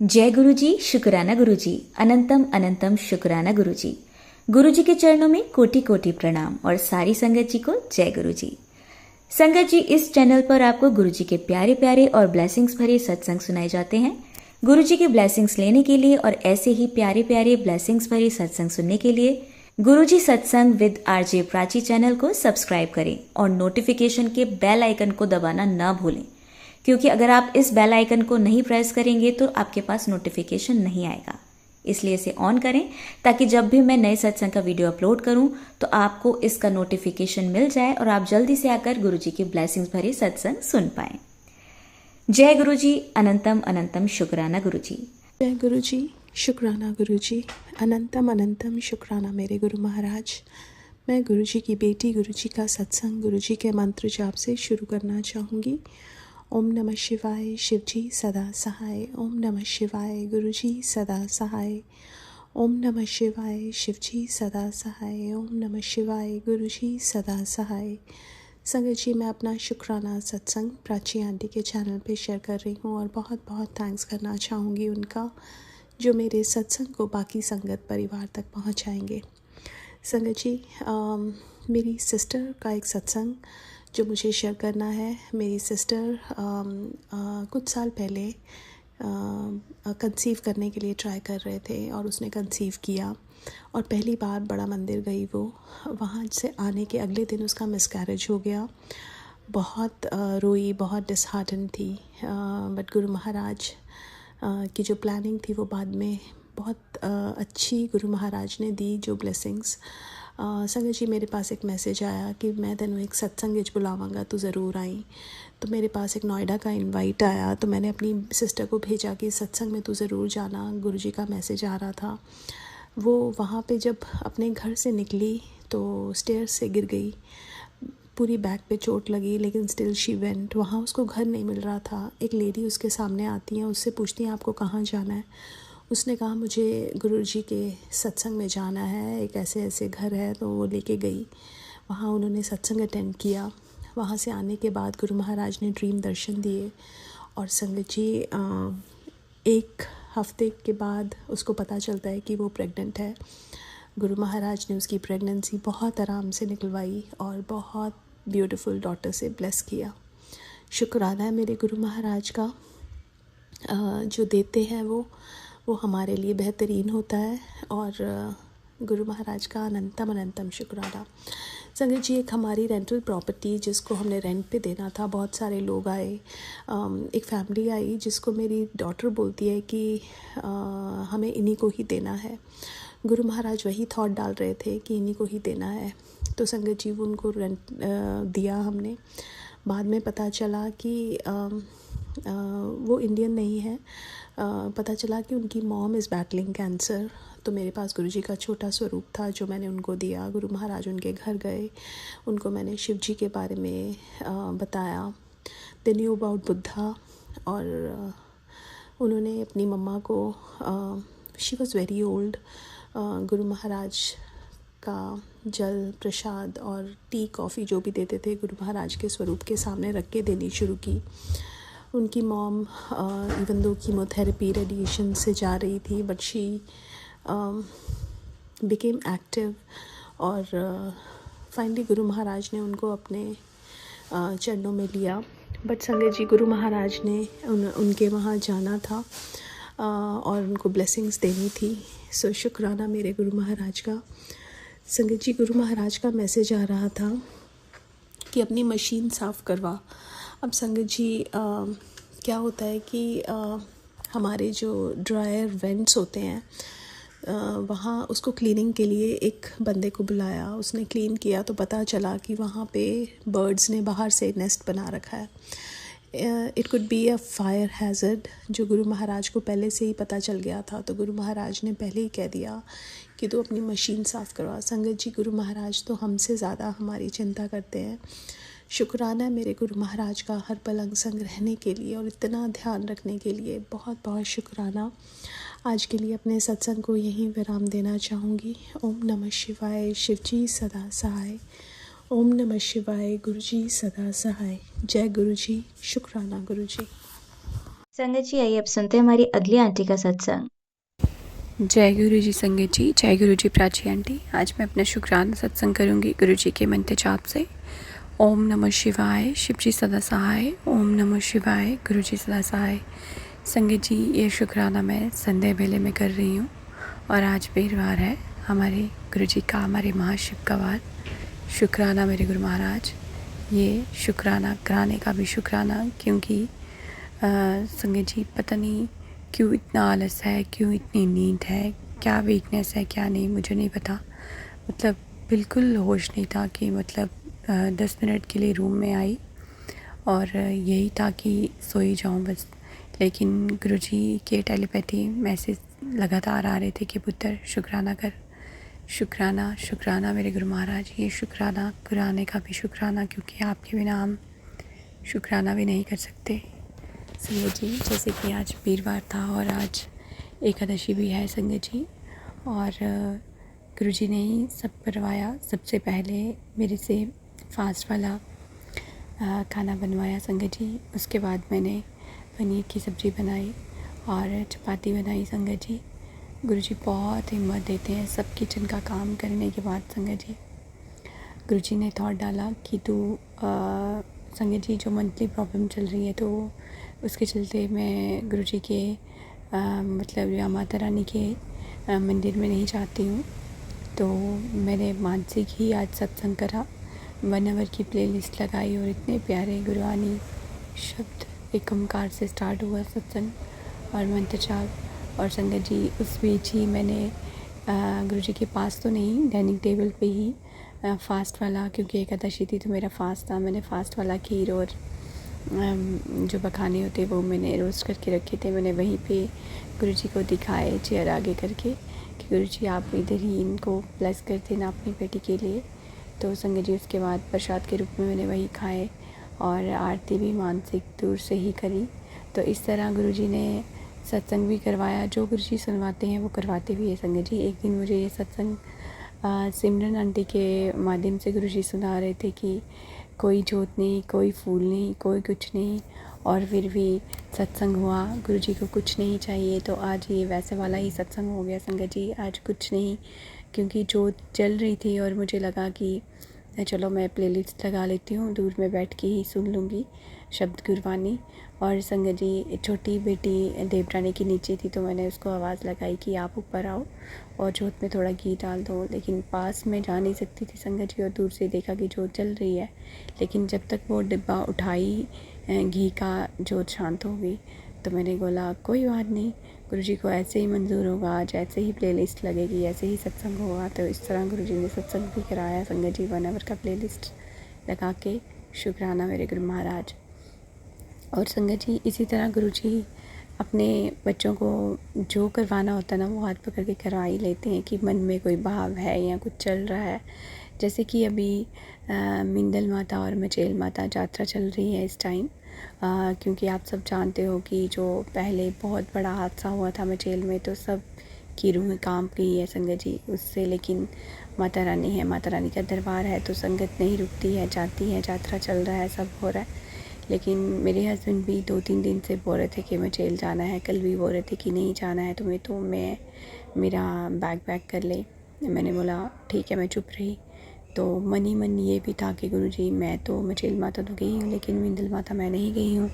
जय गुरु जी, शुक्राना गुरु जी, अनंतम अनंतम शुक्राना गुरु जी। गुरु जी के चरणों में कोटि कोटि प्रणाम और सारी संगत जी को जय गुरु जी। संगत जी, इस चैनल पर आपको गुरु जी के प्यारे प्यारे और ब्लेसिंग्स भरे सत्संग सुनाए जाते हैं। गुरु जी के ब्लेसिंग्स लेने के लिए और ऐसे ही प्यारे प्यारे ब्लेसिंग्स भरे सत्संग सुनने के लिए गुरु जी सत्संग विद आरजे प्राची चैनल को सब्सक्राइब करें और नोटिफिकेशन के बेल आइकन को दबाना ना भूलें, क्योंकि अगर आप इस बेल आइकन को नहीं प्रेस करेंगे तो आपके पास नोटिफिकेशन नहीं आएगा। इसलिए इसे ऑन करें ताकि जब भी मैं नए सत्संग का वीडियो अपलोड करूं तो आपको इसका नोटिफिकेशन मिल जाए और आप जल्दी से आकर गुरु जी की ब्लेसिंग्स भरे सत्संग सुन पाएं। जय गुरु जी, अनंतम अनंतम शुक्राना गुरु जी। जय गुरु जी, शुक्राना गुरु जी, अनंतम अनंतम शुक्राना मेरे गुरु महाराज। मैं गुरु जी की बेटी गुरु जी का सत्संग गुरु जी के मंत्र जाप से शुरू करना चाहूँगी। ओम नमः शिवाय, शिव जी सदा सहाय। ओम नमः शिवाय, गुरु जी सदा सहाय। ओम नमः शिवाय, शिव जी सदा सहाय। ओम नमः शिवाय, गुरु जी सदा सहाय। संगत जी, मैं अपना शुक्राना सत्संग प्राची आंटी के चैनल पे शेयर कर रही हूँ और बहुत बहुत थैंक्स करना चाहूँगी उनका, जो मेरे सत्संग को बाकी संगत परिवार तक पहुँचाएंगे। संगत जी, मेरी सिस्टर का एक सत्संग जो मुझे शेयर करना है। मेरी सिस्टर कुछ साल पहले कंसीव करने के लिए ट्राई कर रहे थे और उसने कंसीव किया और पहली बार बड़ा मंदिर गई वो। वहाँ से आने के अगले दिन उसका मिसकैरेज हो गया। बहुत रोई, बहुत डिसहार्टन थी, बट गुरु महाराज की जो प्लानिंग थी वो बाद में बहुत अच्छी गुरु महाराज ने दी जो ब्लेसिंग्स। संगत जी, मेरे पास एक मैसेज आया कि मैं तेनों एक सत्संग विच बुलावांगा, तू ज़रूर आई। तो मेरे पास एक नोएडा का इनवाइट आया, तो मैंने अपनी सिस्टर को भेजा कि सत्संग में तू ज़रूर जाना। गुरुजी का मैसेज आ रहा था। वो वहाँ पे जब अपने घर से निकली तो स्टेयर से गिर गई, पूरी बैक पे चोट लगी, लेकिन स्टिल शी वेंट। वहाँ उसको घर नहीं मिल रहा था। एक लेडी उसके सामने आती हैं, उससे पूछती हैं आपको कहाँ जाना है। उसने कहा मुझे गुरुजी के सत्संग में जाना है, एक ऐसे ऐसे घर है। तो वो लेके गई, वहाँ उन्होंने सत्संग अटेंड किया। वहाँ से आने के बाद गुरु महाराज ने ड्रीम दर्शन दिए और संगत जी, एक हफ्ते के बाद उसको पता चलता है कि वो प्रेग्नेंट है। गुरु महाराज ने उसकी प्रेगनेंसी बहुत आराम से निकलवाई और बहुत ब्यूटीफुल डॉटर से ब्लेस किया। शुक्राना है मेरे गुरु महाराज का। जो देते हैं वो हमारे लिए बेहतरीन होता है और गुरु महाराज का अनंतम अनंतम शुक्राना। संगत जी, एक हमारी रेंटल प्रॉपर्टी जिसको हमने रेंट पे देना था, बहुत सारे लोग आए। एक फैमिली आई जिसको मेरी डॉटर बोलती है कि हमें इन्हीं को ही देना है। गुरु महाराज वही थॉट डाल रहे थे कि इन्हीं को ही देना है। तो संगत जी, वो उनको रेंट दिया हमने। बाद में पता चला कि वो इंडियन नहीं है। पता चला कि उनकी मॉम इज़ बैटलिंग कैंसर। तो मेरे पास गुरुजी का छोटा स्वरूप था जो मैंने उनको दिया। गुरु महाराज उनके घर गए, उनको मैंने शिव जी के बारे में बताया। दे न्यू अबाउट बुद्धा और उन्होंने अपनी मम्मा को, she was very old, Guru Maharaj का जल प्रसाद और टी कॉफ़ी जो भी देते थे गुरु महाराज के स्वरूप के सामने रख के देनी शुरू की। उनकी mom even though chemotherapy radiation से जा रही थी, बट शी बिकेम एक्टिव और फाइनली गुरु महाराज ने उनको अपने चरणों में लिया। बट संगत जी, गुरु महाराज ने उनके वहाँ जाना था और उनको ब्लेसिंग्स देनी थी। सो शुक्राना मेरे गुरु महाराज का। संगत जी, गुरु महाराज का मैसेज आ रहा था कि अपनी मशीन साफ़ करवा। अब संगत जी, क्या होता है कि हमारे जो ड्रायर वेंट्स होते हैं वहाँ उसको क्लीनिंग के लिए एक बंदे को बुलाया। उसने क्लीन किया तो पता चला कि वहाँ पे बर्ड्स ने बाहर से नेस्ट बना रखा है। It could be a fire hazard, जो गुरु महाराज को पहले से ही पता चल गया था। तो गुरु महाराज ने पहले ही कह दिया कि तू अपनी मशीन साफ़ करवा। संगत जी, गुरु महाराज तो हमसे ज़्यादा हमारी चिंता करते हैं। शुक्राना है मेरे गुरु महाराज का हर पल अंग संग रहने के लिए और इतना ध्यान रखने के लिए। बहुत बहुत शुक्राना। आज के लिए अपने सत्संग को यहीं विराम देना चाहूँगी। ओम नमः शिवाय, शिव जी सदा सहाय। ओम नमः शिवाय, गुरु जी सदा सहाय। जय गुरु जी, शुक्राना गुरु जी। संगत जी, आइए अब सुनते हैं हमारी अगली आंटी का सत्संग। जय गुरु जी संगत जी, जय गुरु जी प्राची आंटी। आज मैं अपना शुक्राना सत्संग करूंगी गुरु जी के मंत्र जाप से। ओम नमः शिवाय, शिव जी सदा सहाय। ओम नमः शिवाय, गुरु जी सदा सहाय। संगत जी, ये शुक्राना मैं संध्या वेले में कर रही हूँ और आज वीरवार है, हमारे गुरु जी का, हमारे महाशिव का वार। शुक्राना मेरे गुरु महाराज। ये शुक्राना कराने का भी शुक्राना, क्योंकि संगत जी पता नहीं क्यों इतना आलस है, क्यों इतनी नींद है, क्या वीकनेस है, क्या नहीं, मुझे नहीं पता। मतलब बिल्कुल होश नहीं था कि मतलब 10 मिनट के लिए रूम में आई और यही था कि सोई जाऊं बस। लेकिन गुरुजी के टेलीपैथी मैसेज लगातार आ रहे थे कि पुत्र शुक्राना कर। शुक्राना शुक्राना मेरे गुरु महाराज। ये शुक्राना कराने का भी शुक्राना, क्योंकि आपके बिना हम शुक्राना भी नहीं कर सकते। संगत जी, जैसे कि आज वीरवार था और आज एकादशी भी है संगत जी, और गुरुजी ने ही सब करवाया। सबसे पहले मेरे से फास्ट वाला खाना बनवाया संगत जी। उसके बाद मैंने पनीर की सब्ज़ी बनाई और चपाती बनाई संगत जी। गुरुजी बहुत हिम्मत देते हैं सब किचन का काम करने के बाद संगत जी। गुरुजी ने थॉट डाला कि तू संगत जी, जो मंथली प्रॉब्लम चल रही है तो उसके चलते मैं गुरुजी के मतलब या माता रानी के मंदिर में नहीं जाती हूँ, तो मैंने मानसिक ही आज सत्संग करा। 1 आवर की प्लेलिस्ट लगाई और इतने प्यारे गुरबानी शब्द, एक ओंकार से स्टार्ट हुआ सत्संग और मंत्र जाप। और संगत जी, उस बीच ही मैंने गुरुजी के पास तो नहीं, डाइनिंग टेबल पे ही फ़ास्ट वाला, क्योंकि एकादशी थी तो मेरा फ़ास्ट था, मैंने फ़ास्ट वाला खीर और जो पखाने होते वो मैंने रोस्ट करके रखे थे। मैंने वहीं पे गुरुजी को दिखाए चेयर आगे करके कि गुरुजी आप इधर ही इनको ब्लेस कर देना अपनी बेटी के लिए। तो संगत जी, उसके बाद प्रसाद के रूप में मैंने वही खाए और आरती भी मानसिक दूर से ही करी। तो इस तरह गुरुजी ने सत्संग भी करवाया। जो गुरुजी सुनवाते हैं वो करवाते भी है संगत जी। एक दिन मुझे ये सत्संग सिमरन आंटी के माध्यम से गुरुजी सुना रहे थे कि कोई जोत नहीं, कोई फूल नहीं, कोई कुछ नहीं, और फिर भी सत्संग हुआ। गुरुजी को कुछ नहीं चाहिए, तो आज ये वैसे वाला ही सत्संग हो गया संगत जी। आज कुछ नहीं, क्योंकि जोत जल रही थी और मुझे लगा कि चलो मैं प्लेलिस्ट लगा लेती हूँ, दूर में बैठ के ही सुन लूँगी शब्द गुरबानी। और संगत जी, छोटी बेटी देवरानी की नीचे थी, तो मैंने उसको आवाज़ लगाई कि आप ऊपर आओ और जोत में थोड़ा घी डाल दो। लेकिन पास में जा नहीं सकती थी संगत जी, और दूर से देखा कि जोत जल रही है। लेकिन जब तक वो डिब्बा उठाई घी का, जोत शांत हो गई। तो मैंने बोला कोई बात नहीं, गुरुजी को ऐसे ही मंजूर होगा, आज ऐसे ही प्लेलिस्ट लगेगी, ऐसे ही सत्संग होगा। तो इस तरह गुरुजी ने सत्संग भी कराया संगत जी, 1 आवर का प्लेलिस्ट लगा के। शुक्राना मेरे गुरु महाराज। और संगत जी, इसी तरह गुरुजी अपने बच्चों को जो करवाना होता है ना, वो हाथ पकड़ के करवा ही लेते हैं कि मन में कोई भाव है या कुछ चल रहा है। जैसे कि अभी मिंदल माता और मचेल माता यात्रा चल रही है इस टाइम, क्योंकि आप सब जानते हो कि जो पहले बहुत बड़ा हादसा हुआ था मचेल में, तो सब की रूह कांप गई है संगत जी उससे। लेकिन माता रानी है, माता रानी का दरबार है, तो संगत नहीं रुकती है, जाती है, यात्रा चल रहा है, सब हो रहा है। लेकिन मेरे हस्बैंड भी 2-3 दिन से बोल रहे थे कि मचेल जाना है, कल भी बोल रहे थे कि नहीं जाना है तुम्हें, तो मैं मेरा बैग पैक कर ले। मैंने बोला ठीक है, मैं चुप रही। तो मन ही मन ये भी था कि गुरुजी, मैं तो मचेल माता तो गई हूँ, लेकिन मिंदल माता मैं नहीं गई हूँ।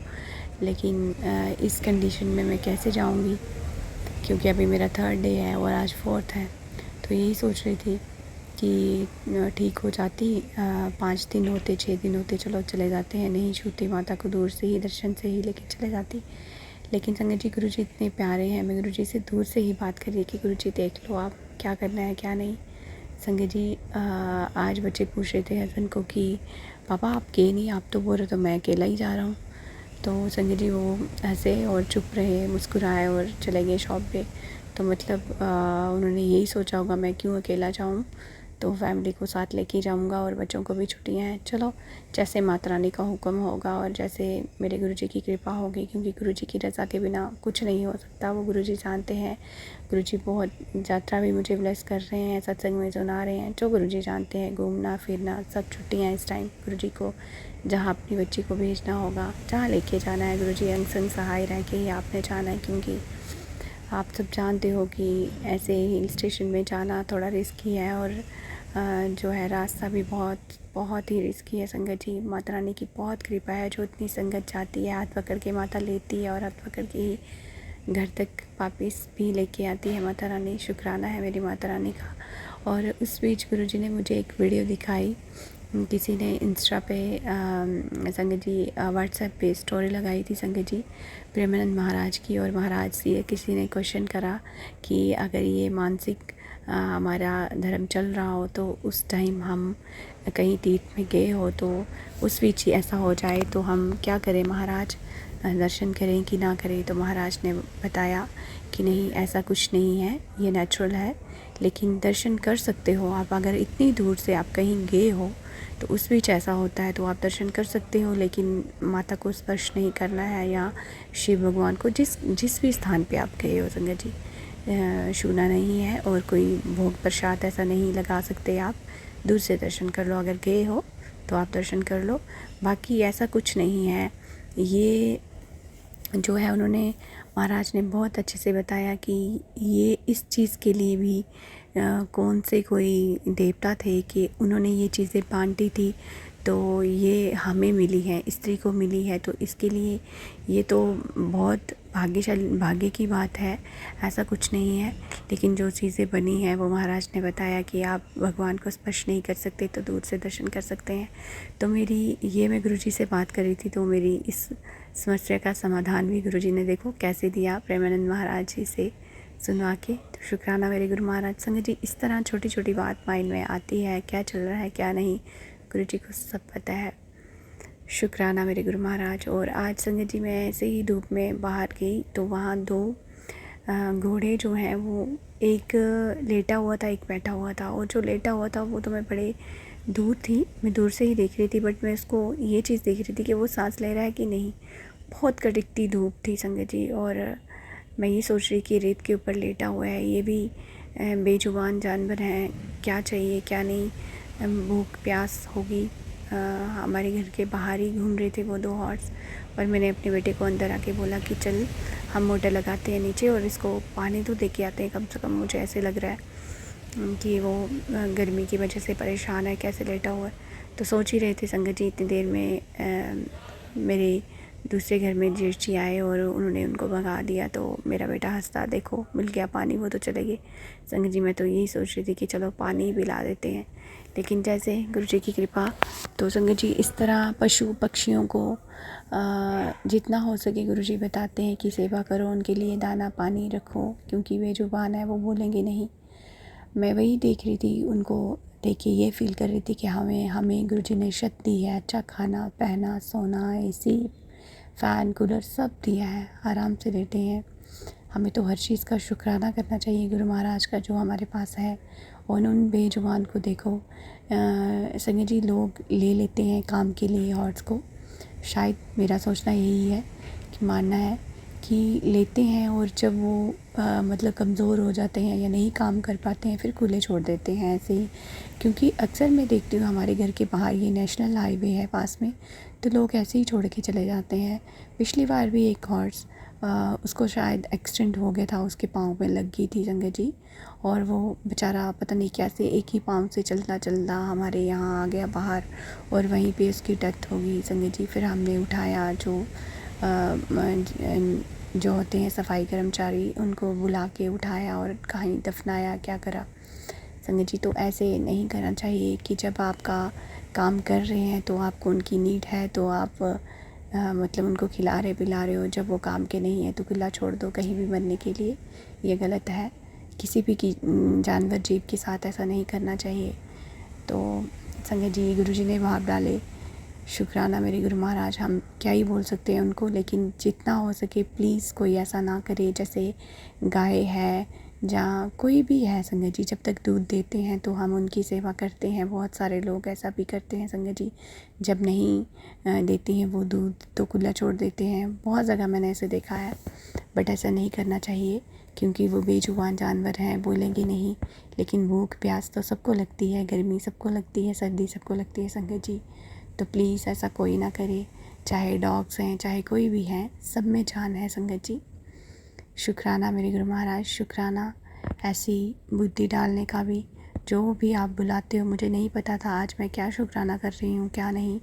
लेकिन इस कंडीशन में मैं कैसे जाऊँगी, क्योंकि अभी मेरा 3rd डे है और आज 4th है। तो यही सोच रही थी कि ठीक हो जाती, 5 दिन होते, 6 दिन होते, चलो चले जाते हैं, नहीं छूती माता को दूर से ही, दर्शन से ही, लेकिन चले जाती। लेकिन संगत जी, गुरुजी इतने प्यारे हैं, मैं गुरुजी से दूर से ही बात कर रही कि गुरुजी देख लो आप क्या करना है क्या नहीं। संगत जी, आज बच्चे पूछ रहे थे हस्बैंड को कि पापा आप गए नहीं, आप तो बोल रहे तो मैं अकेला ही जा रहा हूँ। तो संगत जी वो हंसे और चुप रहे, मुस्कुराए और चले गए शॉप पे। तो मतलब उन्होंने यही सोचा होगा मैं क्यों अकेला जाऊँ। तो फैमिली को साथ लेके जाऊंगा और बच्चों को भी छुट्टियां हैं। चलो जैसे माता रानी का हुक्म होगा और जैसे मेरे गुरुजी की कृपा होगी, क्योंकि गुरुजी की रज़ा के बिना कुछ नहीं हो सकता, वो गुरुजी जानते हैं। गुरुजी बहुत यात्रा भी मुझे ब्लेस कर रहे हैं, सत्संग में सुना रहे हैं, जो गुरुजी जानते हैं। घूमना फिरना सब छुट्टियाँ इस टाइम गुरुजी को जहाँ अपनी बच्ची को भेजना होगा, जहाँ लेके जाना है, गुरुजी अंग संग सहाय रह के ही आपने जाना है। क्योंकि आप सब जानते हो कि ऐसे हिल स्टेशन में जाना थोड़ा रिस्की है और जो है रास्ता भी बहुत ही रिस्की है। संगत जी, माता रानी की बहुत कृपा है, जो इतनी संगत जाती है हाथ पकड़ के माता लेती है और हाथ पकड़ के ही घर तक वापस भी लेके आती है माता रानी। शुक्राना है मेरी माता रानी का। और उस बीच गुरुजी ने मुझे एक वीडियो दिखाई, किसी ने इंस्टा पे संगत जी व्हाट्सएप पे स्टोरी लगाई थी संगत जी प्रेमानंद महाराज की। और महाराज से किसी ने क्वेश्चन करा कि अगर ये मानसिक हमारा धर्म चल रहा हो तो उस टाइम हम कहीं तीर्थ में गए हो तो उस बीच ही ऐसा हो जाए तो हम क्या करें महाराज, दर्शन करें कि ना करें। तो महाराज ने बताया कि नहीं, ऐसा कुछ नहीं है, ये नेचुरल है, लेकिन दर्शन कर सकते हो आप। अगर इतनी दूर से आप कहीं गए हो तो उस बीच ऐसा होता है तो आप दर्शन कर सकते हो, लेकिन माता को स्पर्श नहीं करना है या शिव भगवान को जिस भी स्थान पे आप गए हो संगत जी छूना नहीं है। और कोई भोग प्रसाद ऐसा नहीं लगा सकते आप, दूर से दर्शन कर लो। अगर गए हो तो आप दर्शन कर लो, बाकी ऐसा कुछ नहीं है। ये जो है उन्होंने महाराज ने बहुत अच्छे से बताया कि ये इस चीज़ के लिए भी कौन से कोई देवता थे कि उन्होंने ये चीज़ें बांटी थी, तो ये हमें मिली है, स्त्री को मिली है, तो इसके लिए ये तो बहुत भाग्य की बात है, ऐसा कुछ नहीं है। लेकिन जो चीज़ें बनी हैं वो महाराज ने बताया कि आप भगवान को स्पर्श नहीं कर सकते तो दूर से दर्शन कर सकते हैं। तो मैं गुरुजी से बात कर रही थी, तो मेरी इस समस्या का समाधान भी गुरुजी ने देखो कैसे दिया प्रेमानंद महाराज जी से सुनवा के। तो शुक्राना मेरे गुरु महाराज। संगत जी, इस तरह छोटी छोटी बात माइंड में आती है, क्या चल रहा है क्या नहीं, गुरुजी को सब पता है। शुक्राना मेरे गुरु महाराज। और आज संगत जी मैं ऐसे ही धूप में बाहर गई तो वहाँ 2 घोड़े जो हैं वो एक लेटा हुआ था, एक बैठा हुआ था। और जो लेटा हुआ था वो तो मैं बड़े दूर थी, मैं दूर से ही देख रही थी, बट मैं उसको ये चीज़ देख रही थी कि वो सांस ले रहा है कि नहीं। बहुत कड़कती धूप थी संगत जी, और मैं ये सोच रही कि रेत के ऊपर लेटा हुआ है, ये भी बेजुबान जानवर हैं, क्या चाहिए क्या नहीं, भूख प्यास होगी। हमारे घर के बाहर ही घूम रहे थे वो 2 हॉर्स। और मैंने अपने बेटे को अंदर आके बोला कि चल हम मोटर लगाते हैं नीचे और इसको पानी तो दे के आते हैं कम से कम। मुझे ऐसे लग रहा है कि वो गर्मी की वजह से परेशान है, कैसे लेटा हुआ है। तो सोच ही रहे थे संगत जी, इतनी देर में मेरे दूसरे घर में जेठ जी आए और उन्होंने उनको भगा दिया। तो मेरा बेटा हंसता, देखो मिल गया पानी, वो तो चले गए। संगत जी मैं तो यही सोच रही थी कि चलो पानी ही पिला देते हैं, लेकिन जैसे गुरुजी की कृपा। तो संगत जी इस तरह पशु पक्षियों को जितना हो सके गुरुजी बताते हैं कि सेवा करो, उनके लिए दाना पानी रखो, क्योंकि वे जुबान है वो बोलेंगे नहीं। मैं वही देख रही थी, उनको देख के ये फील कर रही थी कि हमें गुरुजी ने शक्ति दी है, अच्छा खाना पहना सोना, एसी फ़ैन कूलर सब दिया है, आराम से लेटे हैं। हमें तो हर चीज़ का शुक्राना करना चाहिए गुरु महाराज का जो हमारे पास है। और उन बेजुबान को देखो, संगत जी लोग ले लेते हैं काम के लिए हॉर्स को, शायद मेरा सोचना यही है कि मानना है कि लेते हैं और जब वो मतलब कमज़ोर हो जाते हैं या नहीं काम कर पाते हैं फिर खुले छोड़ देते हैं ऐसे ही। क्योंकि अक्सर मैं देखती हूँ हमारे घर के बाहर ये नेशनल हाईवे है पास में, तो लोग ऐसे ही छोड़ के चले जाते हैं। पिछली बार भी एक हॉर्स उसको शायद एक्सीडेंट हो गया था, उसके पाँव में लग गई थी संगत जी, और वो बेचारा पता नहीं कैसे एक ही पाँव से चलता चलता हमारे यहाँ आ गया बाहर और वहीं पे उसकी डेथ हो गई संगत जी। फिर हमने उठाया, जो होते हैं सफाई कर्मचारी, उनको बुला के उठाया और कहीं दफनाया, क्या करा संगत जी। तो ऐसे नहीं करना चाहिए कि जब आपका काम कर रहे हैं तो आपको उनकी नीड है तो आप मतलब उनको खिला रहे पिला रहे हो, जब वो काम के नहीं है तो खुला छोड़ दो कहीं भी मरने के लिए, ये गलत है। किसी भी जानवर जीव के साथ ऐसा नहीं करना चाहिए। तो संगत जी गुरुजी ने भाव डाले, शुक्राना मेरे गुरु महाराज। हम क्या ही बोल सकते हैं उनको, लेकिन जितना हो सके प्लीज़ कोई ऐसा ना करे। जैसे गाय है, जहाँ कोई भी है संगत जी, जब तक दूध देते हैं तो हम उनकी सेवा करते हैं। बहुत सारे लोग ऐसा भी करते हैं संगत जी, जब नहीं देती हैं वो दूध तो खुला छोड़ देते हैं। बहुत जगह मैंने ऐसे देखा है, बट ऐसा नहीं करना चाहिए क्योंकि वो बेजुबान जानवर हैं, बोलेंगे नहीं। लेकिन भूख प्यास तो सबको लगती है, गर्मी सबको लगती है, सर्दी सबको लगती है संगत जी। तो प्लीज़ ऐसा कोई ना करे, चाहे डॉग्स हैं चाहे कोई भी हैं, सब में जान है संगत जी। शुक्राना मेरे गुरु महाराज, शुक्राना ऐसी बुद्धि डालने का भी। जो भी आप बुलाते हो, मुझे नहीं पता था आज मैं क्या शुक्राना कर रही हूँ क्या नहीं,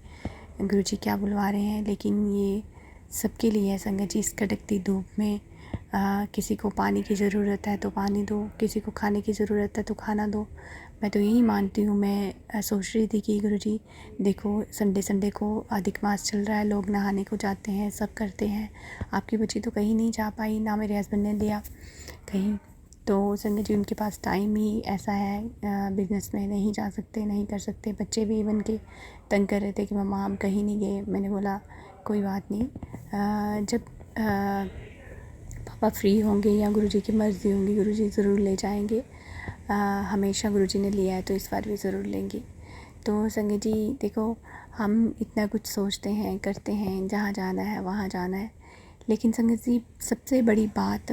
गुरुजी क्या बुलवा रहे हैं, लेकिन ये सबके लिए है संगत जी। इस कड़कती धूप में किसी को पानी की ज़रूरत है तो पानी दो, किसी को खाने की ज़रूरत है तो खाना दो। मैं तो यही मानती हूँ। मैं सोच रही थी कि गुरुजी देखो, संडे को अधिक मास चल रहा है, लोग नहाने को जाते हैं, सब करते हैं। आपकी बच्ची तो कहीं नहीं जा पाई, ना मेरे हस्बैंड ने दिया कहीं। तो संगत जी उनके पास टाइम ही ऐसा है, बिज़नेस में नहीं जा सकते, नहीं कर सकते। बच्चे भी इवन के तंग कर रहे थे कि मम्मा हम कहीं नहीं गए। मैंने बोला कोई बात नहीं, जब पापा फ्री होंगे या गुरुजी की मर्ज़ी होंगी, गुरुजी ज़रूर ले जाएंगे। हमेशा गुरुजी ने लिया है तो इस बार भी ज़रूर लेंगे। तो संगत जी देखो, हम इतना कुछ सोचते हैं, करते हैं, जहाँ जाना है वहाँ जाना है, लेकिन संगत जी सबसे बड़ी बात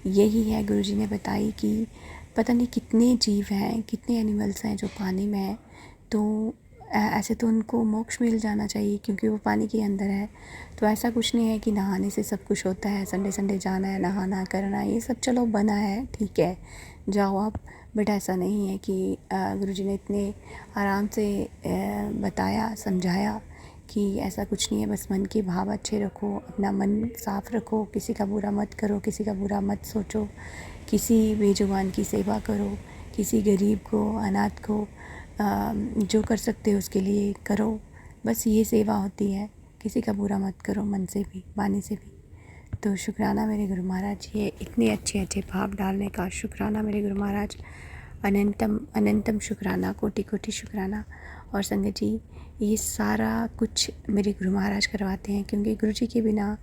यही है, गुरुजी ने बताई कि पता नहीं कितने जीव हैं, कितने एनिमल्स हैं जो पानी में हैं। तो ऐसे तो उनको मोक्ष मिल जाना चाहिए क्योंकि वो पानी के अंदर है। तो ऐसा कुछ नहीं है कि नहाने से सब कुछ होता है, संडे जाना है, नहाना करना, ये सब चलो बना है, ठीक है जाओ आप। बट ऐसा नहीं है कि गुरुजी ने इतने आराम से बताया, समझाया कि ऐसा कुछ नहीं है। बस मन के भाव अच्छे रखो, अपना मन साफ़ रखो, किसी का बुरा मत करो, किसी का बुरा मत सोचो, किसी बेजुबान की सेवा करो, किसी गरीब को, अनाथ को जो कर सकते हो उसके लिए करो। बस ये सेवा होती है, किसी का बुरा मत करो, मन से भी वाणी से भी। तो शुक्राना मेरे गुरु महाराज, ये इतने अच्छे अच्छे भाव डालने का शुक्राना मेरे गुरु महाराज, अनंतम अनंतम शुक्राना, कोटि कोटि शुक्राना। और संगत जी ये सारा कुछ मेरे गुरु महाराज करवाते हैं क्योंकि गुरु जी के बिना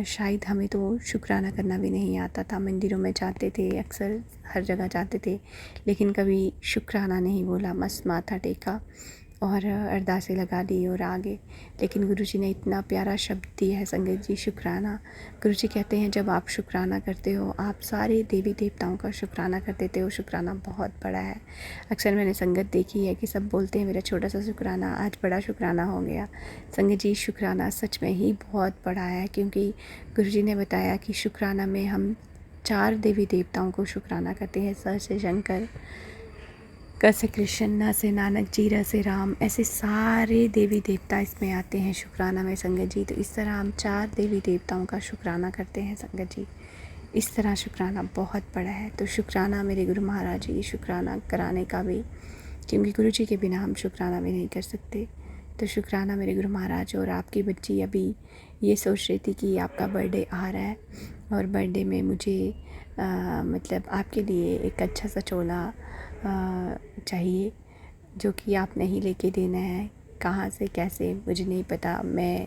शायद हमें तो शुक्राना करना भी नहीं आता था। मंदिरों में जाते थे, अक्सर हर जगह जाते थे, लेकिन कभी शुक्राना नहीं बोला, मस्त माथा टेका और अरदासें लगा दी और आगे। लेकिन गुरुजी ने इतना प्यारा शब्द दिया है संगत जी, शुक्राना। गुरुजी कहते हैं जब आप शुक्राना करते हो, आप सारे देवी देवताओं का शुक्राना कर देते हो। शुक्राना बहुत बड़ा है। अक्सर मैंने संगत देखी है कि सब बोलते हैं मेरा छोटा सा शुक्राना आज बड़ा शुक्राना हो गया। संगत जी शुक्राना सच में ही बहुत बड़ा है क्योंकि गुरुजी ने बताया कि शुक्राना में हम 4 देवी देवताओं को शुक्राना करते हैं। स से शंकर, क से कृष्ण, न से नानक जी, र से राम, ऐसे सारे देवी देवता इसमें आते हैं शुक्राना में संगत जी। तो इस तरह हम 4 देवी देवताओं का शुक्राना करते हैं संगत जी। इस तरह शुक्राना बहुत बड़ा है। तो शुक्राना मेरे गुरु महाराज जी, शुक्राना कराने का भी, क्योंकि गुरु जी के बिना हम शुक्राना भी नहीं कर सकते। तो शुक्राना मेरे गुरु महाराज। और आपकी बच्ची अभी ये सोच रही थी कि आपका बर्थडे आ रहा है और बर्थडे में मुझे मतलब आपके लिए एक अच्छा सा चोला चाहिए जो कि आपने ही लेके देना है। कहाँ से कैसे मुझे नहीं पता, मैं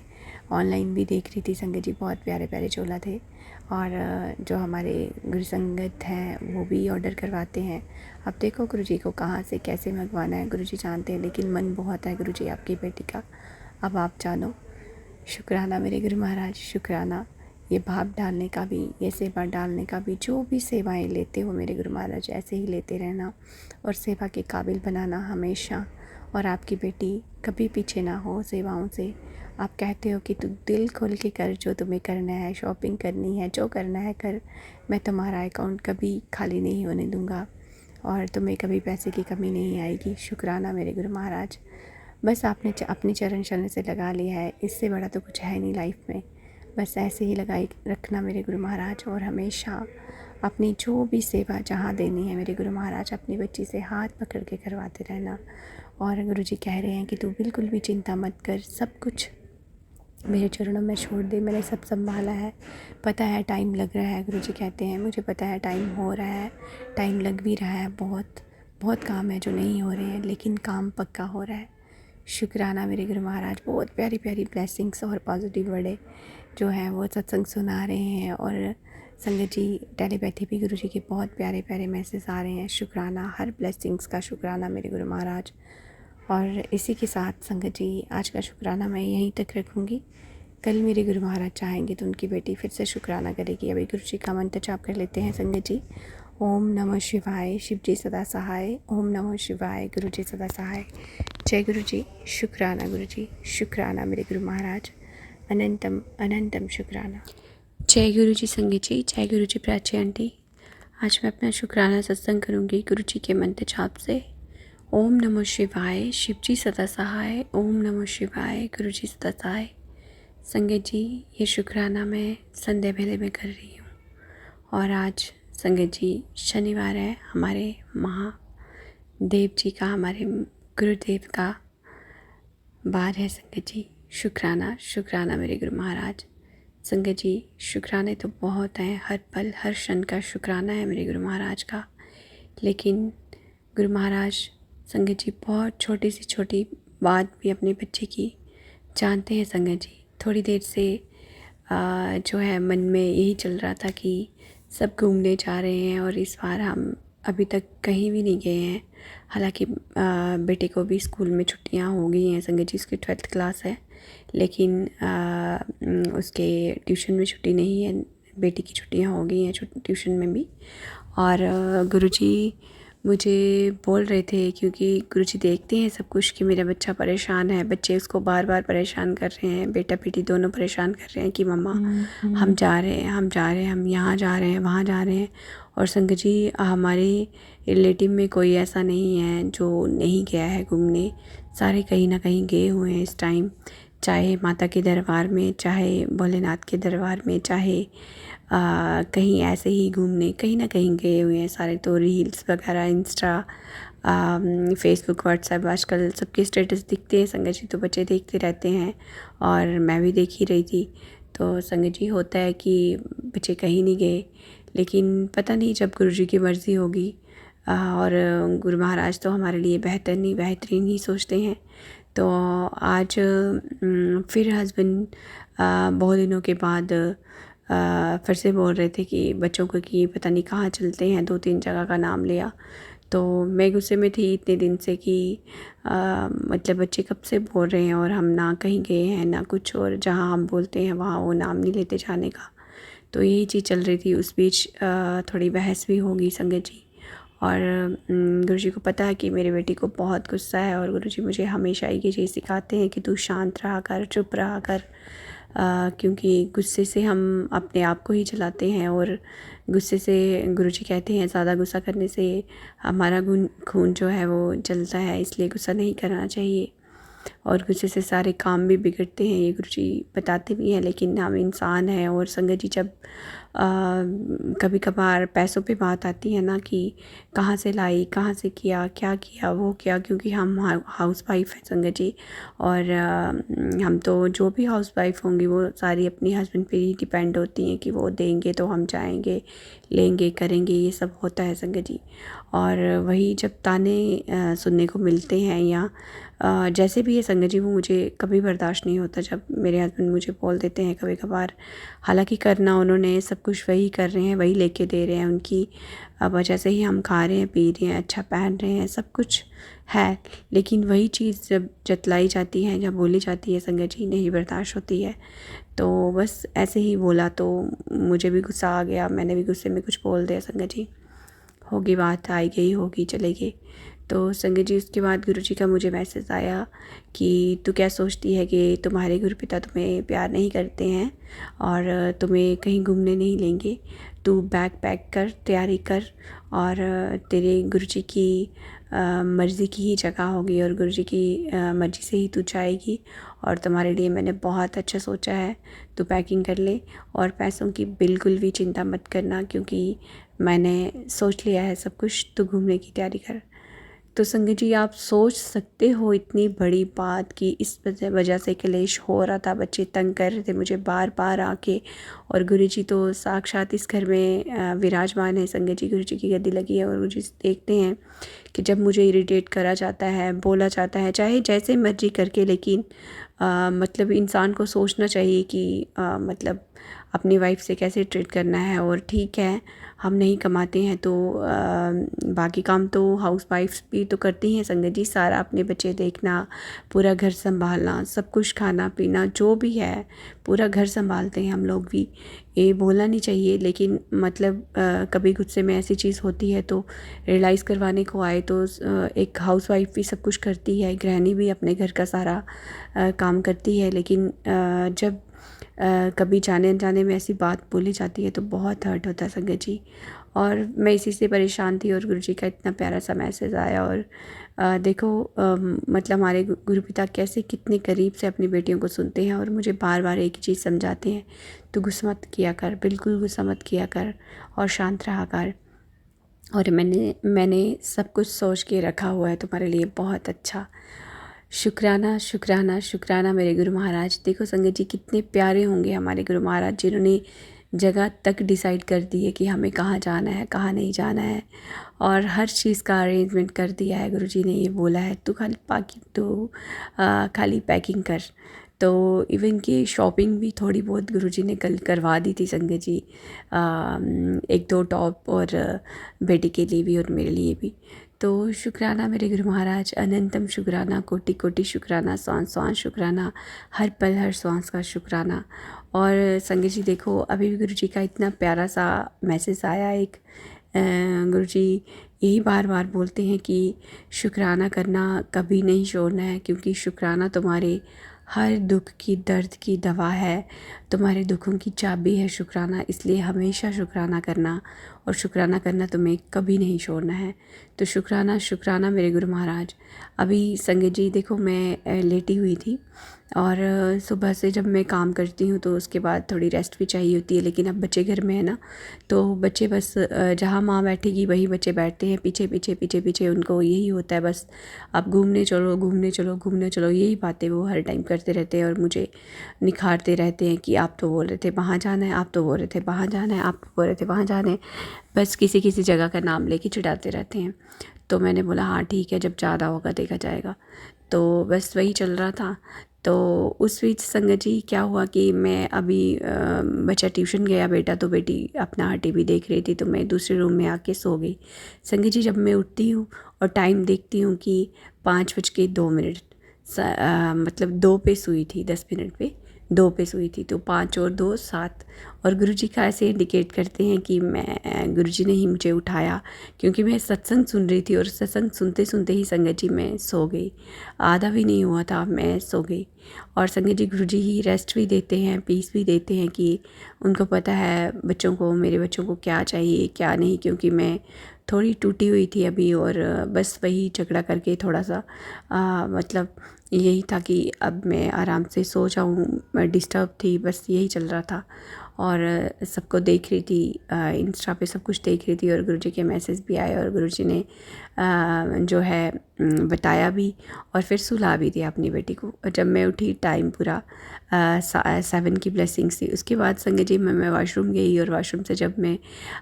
ऑनलाइन भी देख रही थी संगत जी, बहुत प्यारे प्यारे चोला थे। और जो हमारे गुरु संगत हैं वो भी ऑर्डर करवाते हैं। अब देखो गुरु जी को कहाँ से कैसे मंगवाना है, गुरु जी जानते हैं, लेकिन मन बहुत है गुरु जी आपकी बेटी का, अब आप जानो। शुक्राना मेरे गुरु महाराज, शुक्राना। ये भाव डालने का भी, ये सेवा डालने का भी, जो भी सेवाएं लेते हो मेरे गुरु महाराज ऐसे ही लेते रहना और सेवा के काबिल बनाना हमेशा। और आपकी बेटी कभी पीछे ना हो सेवाओं से। आप कहते हो कि तू दिल खोल के कर, जो तुम्हें करना है, शॉपिंग करनी है, जो करना है कर, मैं तुम्हारा अकाउंट कभी खाली नहीं होने दूँगा और तुम्हें कभी पैसे की कमी नहीं आएगी। शुक्राना मेरे गुरु महाराज। बस आपने अपनी चरण छलने से लगा लिया है, इससे बड़ा तो कुछ है नहीं लाइफ में। बस ऐसे ही लगाई रखना मेरे गुरु महाराज और हमेशा अपनी जो भी सेवा जहाँ देनी है मेरे गुरु महाराज अपनी बच्ची से हाथ पकड़ के करवाते रहना। और गुरु जी कह रहे हैं कि तू बिल्कुल भी चिंता मत कर, सब कुछ मेरे चरणों में छोड़ दे, मैंने सब संभाला है। पता है टाइम लग रहा है, गुरु जी कहते हैं मुझे पता है टाइम हो रहा है, टाइम लग भी रहा है, बहुत बहुत काम है जो नहीं हो रहे हैं, लेकिन काम पक्का हो रहा है। शुक्राना मेरे गुरु महाराज। बहुत प्यारी प्यारी ब्लेसिंग्स और पॉजिटिव वर्डें जो हैं वो सत्संग सुना रहे हैं और संगत जी, टेलीपैथी भी गुरु जी के बहुत प्यारे प्यारे मैसेज आ रहे हैं। शुक्राना, हर ब्लेसिंग्स का शुक्राना मेरे गुरु महाराज। और इसी के साथ संगत जी, आज का शुक्राना मैं यहीं तक रखूँगी। कल मेरे गुरु महाराज चाहेंगे तो उनकी बेटी फिर से शुक्राना करेगी। अभी गुरु जी का मंत्र जाप कर लेते हैं संगत जी। ओम नमः शिवाय, शिव जी सदा सहाय। ओम नमः शिवाय, गुरु जी सदा सहाय। जय गुरु जी, शुक्राना गुरु जी, शुक्राना मेरे गुरु महाराज। अनंतम अनंतम शुक्राना। जय गुरु जी संगत जी, जय गुरु जी प्राची आंटी। आज मैं अपना शुक्राना सत्संग करूँगी गुरु जी के मंत्र जाप से। ओम नमः शिवाय, शिव जी सदा सहाय। ओम नमः शिवाय, गुरु जी सदा सहाय। संगत जी, ये शुक्राना मैं संध्या वेले में कर रही हूँ। और आज संगत जी शनिवार है, हमारे महादेव जी का, हमारे गुरुदेव का बार है संगत जी। शुक्राना शुक्राना मेरे गुरु महाराज। संगत जी, शुक्राने तो बहुत हैं, हर पल हर क्षण का शुक्राना है मेरे गुरु महाराज का। लेकिन गुरु महाराज संगत जी बहुत छोटी सी छोटी बात भी अपने बच्चे की जानते हैं संगत जी। थोड़ी देर से जो है मन में यही चल रहा था कि सब घूमने जा रहे हैं और इस बार हम अभी तक कहीं भी नहीं गए हैं। हालांकि बेटे को भी स्कूल में छुट्टियां हो गई हैं संगत जी, उसकी 12th क्लास है, लेकिन उसके ट्यूशन में छुट्टी नहीं है। बेटी की छुट्टियां हो गई हैं ट्यूशन में भी। और गुरुजी मुझे बोल रहे थे, क्योंकि गुरुजी देखते हैं सब कुछ कि मेरा बच्चा परेशान है, बच्चे उसको बार बार परेशान कर रहे हैं, बेटा बेटी दोनों परेशान कर रहे हैं कि मम्मा हम जा रहे हैं, हम जा रहे हैं, हम यहाँ जा रहे हैं, वहाँ जा रहे हैं। और संगत जी, हमारे रिलेटिव में कोई ऐसा नहीं है जो नहीं गया है घूमने। सारे कहीं ना कहीं गए हुए हैं इस टाइम, चाहे माता के दरबार में, चाहे भोलेनाथ के दरबार में, चाहे कहीं ऐसे ही घूमने कहीं ना कहीं गए हुए हैं सारे। तो रील्स वगैरह, इंस्टा, फेसबुक, व्हाट्सएप, आजकल सबके स्टेटस दिखते हैं संगत जी, तो बच्चे देखते रहते हैं और मैं भी देख ही रही थी। तो संगत जी, होता है कि बच्चे कहीं नहीं गए, लेकिन पता नहीं जब गुरुजी की मर्ज़ी होगी। और गुरु महाराज तो हमारे लिए बेहतरीन ही सोचते हैं। तो आज फिर हस्बैंड बहुत दिनों के बाद फिर से बोल रहे थे कि बच्चों को कि पता नहीं कहाँ चलते हैं, 2-3 जगह का नाम लिया। तो मैं गुस्से में थी इतने दिन से कि मतलब बच्चे कब से बोल रहे हैं और हम ना कहीं गए हैं ना कुछ, और जहाँ हम बोलते हैं वहाँ वो नाम नहीं लेते जाने का। तो यही चीज़ चल रही थी। उस बीच थोड़ी बहस भी होगी संगत जी। और गुरुजी को पता है कि मेरे बेटी को बहुत गुस्सा है, और गुरुजी मुझे हमेशा ये चीज़ सिखाते हैं कि तू शांत रहा कर, चुप रहा कर, क्योंकि गुस्से से हम अपने आप को ही चलाते हैं। और गुस्से से गुरुजी कहते हैं ज़्यादा गुस्सा करने से हमारा खून जो है वो जलता है, इसलिए गुस्सा नहीं करना चाहिए। और गुस्से से सारे काम भी बिगड़ते हैं, ये गुरुजी बताते भी हैं। लेकिन हम इंसान हैं, और संगत जी जब कभी कभार पैसों पे बात आती है ना कि कहाँ से लाई, कहाँ से किया, क्या किया, वो क्या, क्योंकि हम हाउस वाइफ हैं संगत जी। और हम तो जो भी हाउस वाइफ होंगी वो सारी अपनी हस्बैंड पे ही डिपेंड होती हैं कि वो देंगे तो हम जाएंगे, लेंगे, करेंगे, ये सब होता है संगत जी। और वही जब ताने सुनने को मिलते हैं या जैसे भी ये संगत जी, वो मुझे कभी बर्दाश्त नहीं होता जब मेरे हस्बैंड मुझे बोल देते हैं कभी कभार। हालांकि करना उन्होंने सब कुछ वही कर रहे हैं, वही लेके दे रहे हैं, उनकी वजह से ही हम खा रहे हैं, पी रहे हैं, अच्छा पहन रहे हैं, सब कुछ है। लेकिन वही चीज़ जब जतलाई जाती है, जब बोली जाती है संगत जी, नहीं बर्दाश्त होती है। तो बस ऐसे ही बोला तो मुझे भी गुस्सा आ गया, मैंने भी गुस्से में कुछ बोल दिया संगत जी। होगी बात, आई गई होगी, चले गए। तो संगत जी, उसके बाद गुरुजी का मुझे मैसेज आया कि तू क्या सोचती है कि तुम्हारे गुरुपिता तुम्हें प्यार नहीं करते हैं और तुम्हें कहीं घूमने नहीं लेंगे। तू बैग पैक कर, तैयारी कर, और तेरे गुरुजी की मर्ज़ी की ही जगह होगी, और गुरुजी की मर्ज़ी से ही तू जाएगी। और तुम्हारे लिए मैंने बहुत अच्छा सोचा है, तू पैकिंग कर ले, और पैसों की बिल्कुल भी चिंता मत करना, क्योंकि मैंने सोच लिया है सब कुछ, तू घूमने की तैयारी कर। तो संगत जी, आप सोच सकते हो इतनी बड़ी बात कि इस वजह से क्लेश हो रहा था, बच्चे तंग कर रहे थे मुझे बार बार आके। और गुरुजी तो साक्षात इस घर में विराजमान है संगत जी, गुरुजी की गद्दी लगी है। और गुरुजी देखते हैं कि जब मुझे इरिटेट करा जाता है, बोला जाता है, चाहे जैसे मर्जी करके, लेकिन मतलब इंसान को सोचना चाहिए कि मतलब अपनी वाइफ से कैसे ट्रीट करना है। और ठीक है, हम नहीं कमाते हैं तो बाकी काम तो हाउस वाइफ्स भी तो करती हैं संगत जी, सारा अपने बच्चे देखना, पूरा घर संभालना, सब कुछ खाना पीना जो भी है पूरा घर संभालते हैं हम लोग भी। ये बोलना नहीं चाहिए, लेकिन मतलब कभी गुस्से में ऐसी चीज़ होती है तो रियलाइज़ करवाने को आए तो एक हाउस वाइफ भी सब कुछ करती है, गृहिणी भी अपने घर का सारा काम करती है, लेकिन जब कभी जाने अनजाने में ऐसी बात बोली जाती है तो बहुत हर्ट होता है संगत जी। और मैं इसी से परेशान थी और गुरुजी का इतना प्यारा सा मैसेज आया। और देखो मतलब हमारे गुरु पिता कैसे कितने करीब से अपनी बेटियों को सुनते हैं और मुझे बार बार एक ही चीज़ समझाते हैं, तो गुस्सा मत किया कर, बिल्कुल गुस्सा मत किया कर और शांत रहा कर। और मैंने सब कुछ सोच के रखा हुआ है तुम्हारे लिए बहुत अच्छा। शुक्राना शुक्राना शुक्राना मेरे गुरु महाराज। देखो संगत जी कितने प्यारे होंगे हमारे गुरु महाराज, जिन्होंने जगह तक डिसाइड कर दी है कि हमें कहाँ जाना है कहाँ नहीं जाना है, और हर चीज़ का अरेंजमेंट कर दिया है। गुरुजी ने ये बोला है तू खाली पैकिंग कर। तो इवन कि शॉपिंग भी थोड़ी बहुत गुरुजी ने कल करवा दी थी संगत जी, एक दो टॉप और बेटी के लिए भी और मेरे लिए भी। तो शुक्राना मेरे गुरु महाराज, अनंतम शुक्राना, कोटि कोटि शुक्राना, सांस सांस शुक्राना, हर पल हर सांस का शुक्राना। और संगत जी देखो अभी भी गुरुजी का इतना प्यारा सा मैसेज आया एक, गुरुजी यही बार बार बोलते हैं कि शुक्राना करना कभी नहीं छोड़ना है, क्योंकि शुक्राना तुम्हारे हर दुख की दर्द की दवा है, तुम्हारे दुखों की चाबी है शुक्राना। इसलिए हमेशा शुक्राना करना, और शुक्राना करना तुम्हें कभी नहीं छोड़ना है। तो शुक्राना शुक्राना मेरे गुरु महाराज। अभी संगत जी देखो मैं लेटी हुई थी, और सुबह से जब मैं काम करती हूँ तो उसके बाद थोड़ी रेस्ट भी चाहिए होती है, लेकिन अब बच्चे घर में है ना, तो बच्चे बस जहाँ माँ बैठेगी वहीं बच्चे बैठते हैं, पीछे पीछे पीछे पीछे उनको यही होता है बस अब घूमने चलो घूमने चलो घूमने चलो, यही बातें वो हर टाइम करते रहते हैं और मुझे निखारते रहते हैं कि आप तो बोल रहे थे वहाँ जाना है, आप तो बोल रहे थे वहाँ जाना है, आप तो बोल रहे थे वहाँ जाना है, बस किसी किसी जगह का नाम लेके चिढ़ाते रहते हैं। तो मैंने बोला हाँ ठीक है, जब ज़्यादा होगा देखा जाएगा। तो बस वही चल रहा था। तो उस बीच संगत जी क्या हुआ कि मैं अभी बच्चा ट्यूशन गया बेटा, तो बेटी अपना टीवी देख रही थी, तो मैं दूसरे रूम में आके सो गई। संगत जी जब मैं उठती हूँ और टाइम देखती हूँ कि 5:02 मतलब 2 पे सुई थी, 10 मिनट पे 2 पे सुई थी, तो 5 और 2 7। और गुरुजी का ऐसे इंडिकेट करते हैं कि मैं गुरुजी ने ही मुझे उठाया, क्योंकि मैं सत्संग सुन रही थी और सत्संग सुनते सुनते ही संगत जी मैं सो गई, आधा भी नहीं हुआ था मैं सो गई। और संगत जी गुरुजी ही रेस्ट भी देते हैं, पीस भी देते हैं कि उनको पता है बच्चों को, मेरे बच्चों को क्या चाहिए क्या नहीं, क्योंकि मैं थोड़ी टूटी हुई थी अभी, और बस वही झगड़ा करके थोड़ा सा मतलब यही था कि अब मैं आराम से सो जाऊँ, मैं डिस्टर्ब थी, बस यही चल रहा था। और सबको देख रही थी, इंस्टा पे सब कुछ देख रही थी, और गुरुजी के मैसेज भी आए और गुरुजी ने जो है बताया भी और फिर सुला भी दिया अपनी बेटी को। और जब मैं उठी टाइम पूरा 7 की ब्लेसिंग्स थी। उसके बाद संगत जी मैं वॉशरूम गई, और वॉशरूम से जब मैं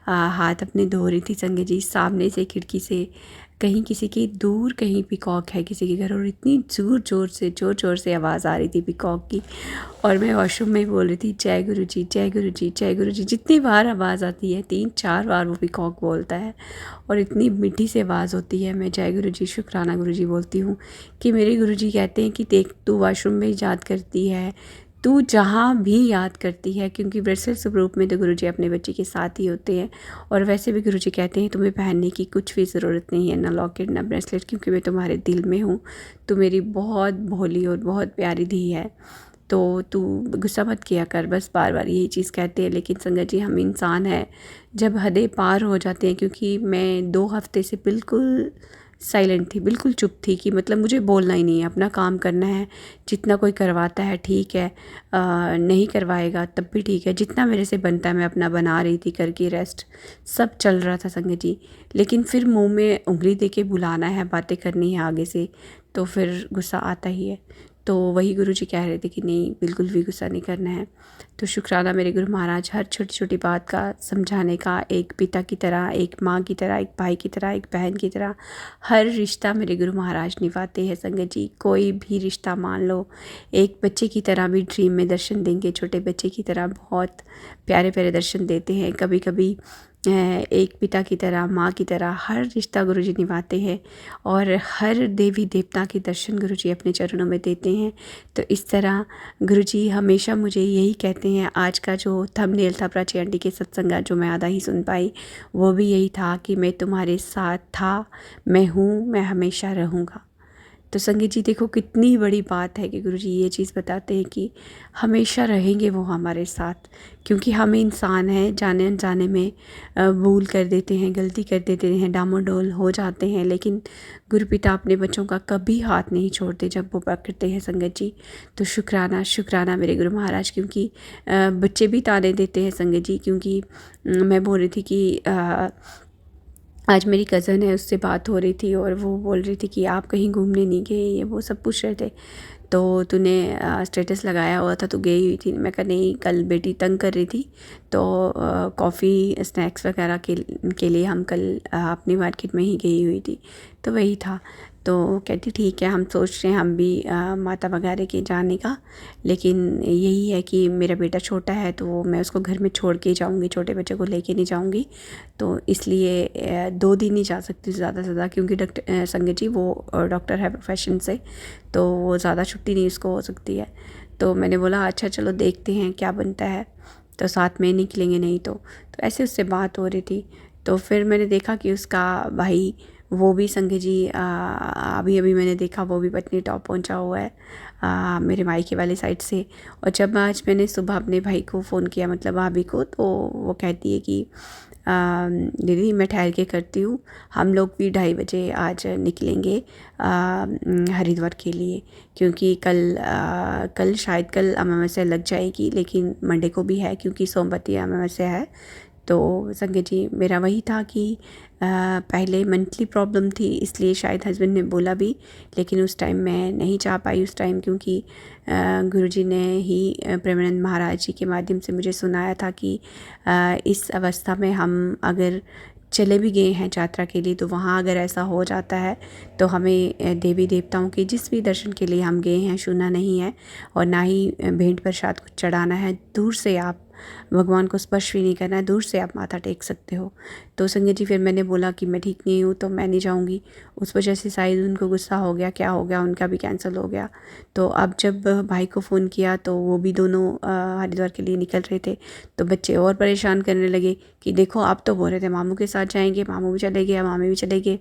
हाथ अपने धो रही थी संगत जी, सामने से खिड़की से कहीं किसी की दूर कहीं पिकॉक है किसी के घर, और इतनी ज़ोर ज़ोर से आवाज़ आ रही थी पिकॉक की, और मैं वॉशरूम में बोल रही थी जय गुरु जी जय गुरु जी जय गुरु जी। जितनी बार आवाज़ आती है 3-4 बार वो पिकॉक बोलता है, और इतनी मीठी से आवाज़ होती है। मैं जय गुरु जी शुक्राना गुरु जी बोलती हूँ कि मेरे गुरु जी कहते हैं कि देख तू वॉशरूम में याद करती है, तू जहाँ भी याद करती है, क्योंकि ब्रेसलेट स्वरूप में तो गुरुजी अपने बच्चे के साथ ही होते हैं। और वैसे भी गुरुजी कहते हैं तुम्हें पहनने की कुछ भी ज़रूरत नहीं है, ना लॉकेट ना ब्रेसलेट, क्योंकि मैं तुम्हारे दिल में हूँ। तू मेरी बहुत भोली और बहुत प्यारी धी है, तो तू गुस्सा मत किया कर। बस बार बार यही चीज़ कहते हैं। लेकिन संगत जी हम इंसान हैं, जब हदें पार हो जाते हैं, क्योंकि मैं 2 हफ्ते से बिल्कुल साइलेंट थी, बिल्कुल चुप थी कि मतलब मुझे बोलना ही नहीं है, अपना काम करना है। जितना कोई करवाता है ठीक है, नहीं करवाएगा तब भी ठीक है, जितना मेरे से बनता है मैं अपना बना रही थी करके, रेस्ट सब चल रहा था संगत जी। लेकिन फिर मुंह में उंगली दे के बुलाना है, बातें करनी है आगे से, तो फिर गुस्सा आता ही है। तो वही गुरुजी कह रहे थे कि नहीं, बिल्कुल भी गुस्सा नहीं करना है। तो शुक्राना मेरे गुरु महाराज हर छोटी छोटी बात का समझाने का, एक पिता की तरह, एक माँ की तरह, एक भाई की तरह, एक बहन की तरह हर रिश्ता मेरे गुरु महाराज निभाते हैं संगत जी। कोई भी रिश्ता मान लो, एक बच्चे की तरह भी ड्रीम में दर्शन देंगे, छोटे बच्चे की तरह बहुत प्यारे प्यारे दर्शन देते हैं। कभी कभी एक पिता की तरह, माँ की तरह हर रिश्ता गुरुजी निभाते हैं और हर देवी देवता के दर्शन गुरुजी अपने चरणों में देते हैं। तो इस तरह गुरुजी हमेशा मुझे यही कहते हैं। आज का जो थंबनेल था प्राची आंटी के सत्संग जो मैं आधा ही सुन पाई, वो भी यही था कि मैं तुम्हारे साथ था, मैं हूँ, मैं हमेशा रहूँगा। तो संगीत जी देखो कितनी बड़ी बात है कि गुरुजी ये चीज़ बताते हैं कि हमेशा रहेंगे वो हमारे साथ, क्योंकि हम इंसान हैं, जाने अनजाने में भूल कर देते हैं, गलती कर देते हैं, डामाडोल हो जाते हैं, लेकिन गुरुपिता अपने बच्चों का कभी हाथ नहीं छोड़ते जब वो पकड़ते हैं संगत जी। तो शुक्राना शुक्राना मेरे गुरु महाराज, क्योंकि बच्चे भी ताने देते हैं संगत जी। क्योंकि मैं बोल रही थी कि आज मेरी कज़न है, उससे बात हो रही थी और वो बोल रही थी कि आप कहीं घूमने नहीं गए, ये वो सब पूछ रहे थे। तो तूने स्टेटस लगाया हुआ था, तो गई हुई थी। मैं कहा नहीं, कल बेटी तंग कर रही थी तो कॉफ़ी स्नैक्स वगैरह के लिए हम कल अपनी मार्केट में ही गई हुई थी, तो वही था। तो कहती ठीक है, हम सोच रहे हैं हम भी माता वगैरह के जाने का, लेकिन यही है कि मेरा बेटा छोटा है तो मैं उसको घर में छोड़ के जाऊंगी, छोटे बच्चे को लेके नहीं जाऊंगी, तो इसलिए 2 दिन ही जा सकती ज़्यादा से ज़्यादा, क्योंकि डॉक्टर संगत जी वो डॉक्टर है प्रोफेशन से, तो वो ज़्यादा छुट्टी नहीं उसको हो सकती है। तो मैंने बोला अच्छा चलो देखते हैं क्या बनता है, तो साथ में निकलेंगे नहीं तो ऐसे उससे बात हो रही थी। तो फिर मैंने देखा कि उसका भाई वो भी संगत जी अभी अभी मैंने देखा वो भी पत्नी टॉप पहुंचा हुआ है मेरे मायके वाले साइड से। और जब आज मैंने सुबह अपने भाई को फ़ोन किया, मतलब भाभी को, तो वो कहती है कि दीदी मैं ठहर के करती हूँ, हम लोग भी 2:30 बजे आज निकलेंगे हरिद्वार के लिए, क्योंकि कल शायद कल अमावस्या लग जाएगी, लेकिन मंडे को भी है क्योंकि सोमवती अमावस्या है। तो संगत जी मेरा वही था कि पहले मंथली प्रॉब्लम थी, इसलिए शायद हस्बैंड ने बोला भी, लेकिन उस टाइम मैं नहीं चाह पाई उस टाइम, क्योंकि गुरुजी ने ही प्रेमानंद महाराज जी के माध्यम से मुझे सुनाया था कि इस अवस्था में हम अगर चले भी गए हैं यात्रा के लिए, तो वहाँ अगर ऐसा हो जाता है तो हमें देवी देवताओं के जिस भी दर्शन के लिए हम गए हैं छूना नहीं है, और ना ही भेंट प्रसाद कुछ चढ़ाना है। दूर से आप भगवान को स्पर्श भी नहीं करना है, दूर से आप माथा टेक सकते हो। तो संगत जी फिर मैंने बोला कि मैं ठीक नहीं हूँ तो मैं नहीं जाऊँगी। उस वजह से शायद उनको गुस्सा हो गया, क्या हो गया, उनका भी कैंसिल हो गया। तो अब जब भाई को फ़ोन किया तो वो भी दोनों हरिद्वार के लिए निकल रहे थे, तो बच्चे और परेशान करने लगे कि देखो आप तो बोल रहे थे मामू के साथ जाएंगे, मामू भी चले गए, मामी भी चले गए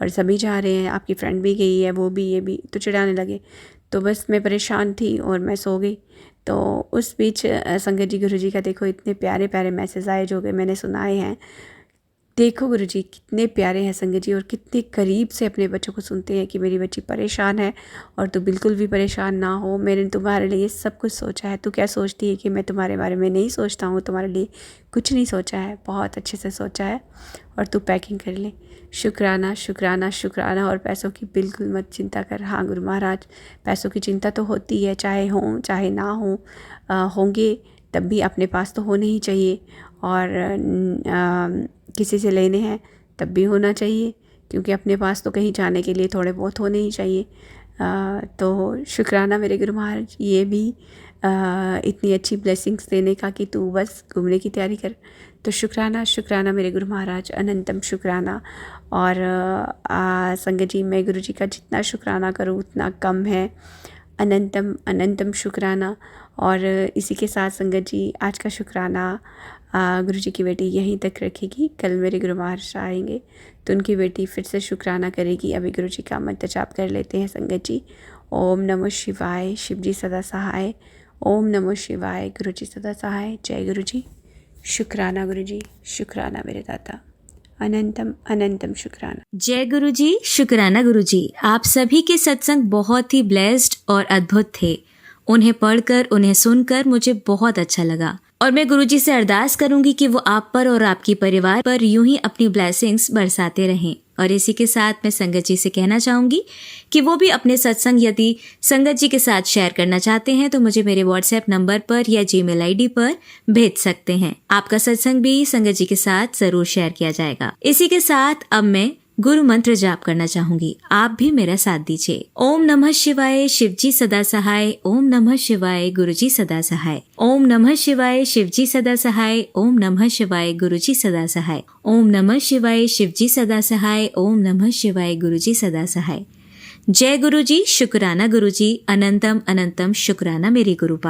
और सभी जा रहे हैं, आपकी फ्रेंड भी गई है, वो भी, ये भी, तो चिढ़ाने लगे। तो बस मैं परेशान थी और मैं सो गई। तो उस बीच संगत जी गुरुजी का देखो इतने प्यारे प्यारे मैसेज आए जो कि मैंने सुनाए हैं। देखो गुरुजी कितने प्यारे हैं संगत जी, और कितने करीब से अपने बच्चों को सुनते हैं कि मेरी बच्ची परेशान है और तू बिल्कुल भी परेशान ना हो, मैंने तुम्हारे लिए सब कुछ सोचा है। तू क्या सोचती है कि मैं तुम्हारे बारे में नहीं सोचता हूँ? तुम्हारे लिए कुछ नहीं सोचा है, बहुत अच्छे से सोचा है, और तू पैकिंग कर ले। शुक्राना शुक्राना शुक्राना। और पैसों की बिल्कुल मत चिंता कर। हाँ गुरु महाराज, पैसों की चिंता तो होती है, चाहे हों चाहे ना हों, होंगे तब भी अपने पास तो होने ही चाहिए, और किसी से लेने हैं तब भी होना चाहिए, क्योंकि अपने पास तो कहीं जाने के लिए थोड़े बहुत होने ही चाहिए। तो शुक्राना मेरे गुरु महाराज, ये भी इतनी अच्छी ब्लेसिंग्स देने का कि तू बस घूमने की तैयारी कर। तो शुक्राना शुक्राना मेरे गुरु महाराज, अनंतम शुक्राना। और संगत जी मैं गुरु जी का जितना शुक्राना करूँ उतना कम है। अनंतम अनंतम शुक्राना। और इसी के साथ संगत जी आज का शुक्राना गुरु जी की बेटी यहीं तक रखेगी। कल मेरे गुरु महाराज आएंगे तो उनकी बेटी फिर से शुक्राना करेगी। अभी गुरु जी का मंत्र जाप कर लेते हैं संगत जी। ओम नमो शिवाय, शिव जी सदा सहाय। ओम नमो शिवाय, गुरु जी सदा सहाय। जय गुरु जी। शुक्राना गुरु जी, शुक्राना मेरे दाता, अनंतम अनंतम शुक्राना। जय गुरु जी, शुक्राना गुरु जी। आप सभी के सत्संग बहुत ही ब्लेस्ड और अद्भुत थे। उन्हें पढ़कर, उन्हें सुनकर मुझे बहुत अच्छा लगा। और मैं गुरुजी से अरदास करूंगी कि वो आप पर और आपकी परिवार पर यूं ही अपनी ब्लेसिंग्स बरसाते रहें। और इसी के साथ मैं संगत जी से कहना चाहूंगी कि वो भी अपने सत्संग यदि संगत जी के साथ शेयर करना चाहते हैं तो मुझे मेरे व्हाट्सएप नंबर पर या जीमेल आईडी पर भेज सकते हैं। आपका सत्संग भी संगत जी के साथ जरूर शेयर किया जाएगा। इसी के साथ अब मैं गुरु मंत्र जाप करना चाहूंगी, आप भी मेरा साथ दीजिए। ओम नमः शिवाय, शिवजी सदा सहाय। ओम नमः शिवाय, गुरुजी सदा सहाय। ओम नमः शिवाय, शिवजी सदा सहाय। ओम नमः शिवाय, गुरुजी सदा सहाय। ओम नमः शिवाय, शिवजी सदा सहाय। ओम नमः शिवाय, गुरुजी सदा सहाय। जय गुरुजी, शुक्राना गुरुजी, अनंतम अनंतम शुक्राना मेरे गुरुपा।